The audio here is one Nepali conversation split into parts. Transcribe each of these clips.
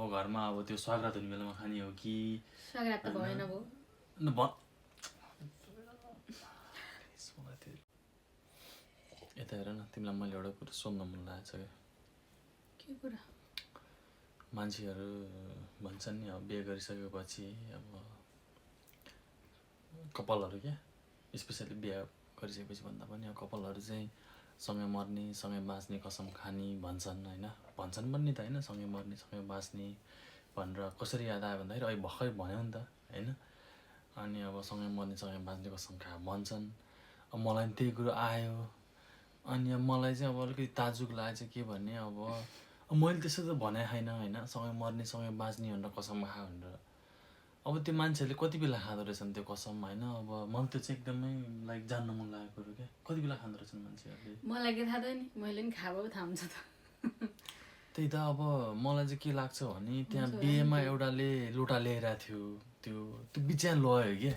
घरमा अब त्यो स्वागत हुने बेलामा खाने हो कि स्वागत त भएन भो यता हेर न तिमीलाई मैले एउटा कुरा सोध्न मन लागेको छ के कुरा मान्छेहरू भन्छन् नि अब बिहे गरिसकेपछि अब कपालहरू क्या स्पेसली बिहे गरिसकेपछि भन्दा पनि अब कपालहरू चाहिँ सँगै मर्ने सँगै बाँच्ने कसम खाने भन्छन् होइन भन्छन् पनि त होइन सँगै मर्ने सँगै बाँच्ने भनेर कसरी याद आयो भन्दाखेरि अहिले भर्खरै भन्यो नि त होइन अनि अब सँगै मर्ने सँगै बाँच्ने कसम खा भन्छन् अब मलाई त्यही कुरो आयो अनि अब मलाई चाहिँ अब अलिकति ताजुक लागेको छ के भन्ने अब मैले त्यसो त भने छैन होइन सँगै मर्ने सँगै बाँच्ने भनेर कसम खा भनेर अब त्यो मान्छेहरूले कति बेला खाँदो रहेछन् त्यो कसम होइन अब मलाई त्यो चाहिँ एकदमै लाइक जान्न मन लागेको कुरो क्या कति बेला खाँदो रहेछन् मान्छेहरूले मलाई के थाहा त नि मैले नि खाएको थाहा हुन्छ त त्यही त अब मलाई चाहिँ के लाग्छ भने त्यहाँ बिहेमा एउटाले लोटा ल्याइरहेको थियो त्यो त्यो बिचमा लयो क्या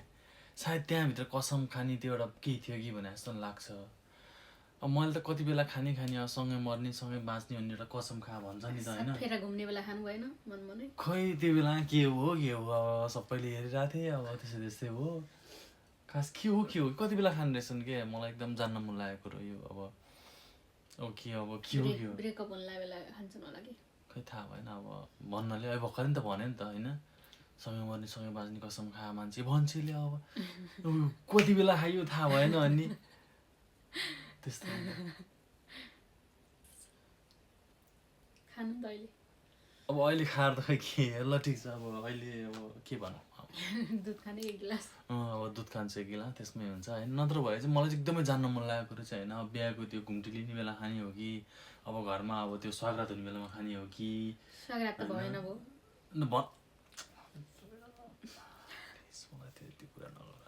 सायद त्यहाँभित्र कसम खाने त्यो एउटा केही थियो कि भने जस्तो लाग्छ अब मैले त कति बेला खाने अब सँगै मर्ने सँगै बाँच्ने भन्ने एउटा कसम खा भन्छ नि त होइन फेर घुम्ने बेला खानु भएन मनमनै खै त्यो बेला के हो अब सबैले हेरिरहेको थिएँ अब त्यस्तै त्यस्तै हो खास के हो कति बेला खाने रहेछन् के मलाई एकदम जान्न मन लागेको कुरो यो अब के हो ब्रेकअप हुन लाग्यो बेला खान्छन् होला कि खै थाहा भएन अब भन्नाले अब भर्खरै त भन्यो नि त होइन सँगै मर्ने सँगै बाँच्ने कसम खा मान्छे भन्छेले अब कति बेला खायो थाहा भएन अनि त्यस्तो खानु त अहिले अब अहिले खाएर त खै के ल ठिक छ अब अहिले अब के भनौँ दुध खाने एक गिलास अब दुध खान्छ एक गिलास त्यसमै हुन्छ होइन नत्र भए चाहिँ मलाई चाहिँ एकदमै जान्न मन लागेको कुरो चाहिँ होइन अब बिहाको त्यो घुम्टी लिने बेला खाने हो कि अब घरमा अब त्यो स्वागत हुने बेलामा खाने हो कि स्वागत त भएन भो मलाई त्यो कुरा नगर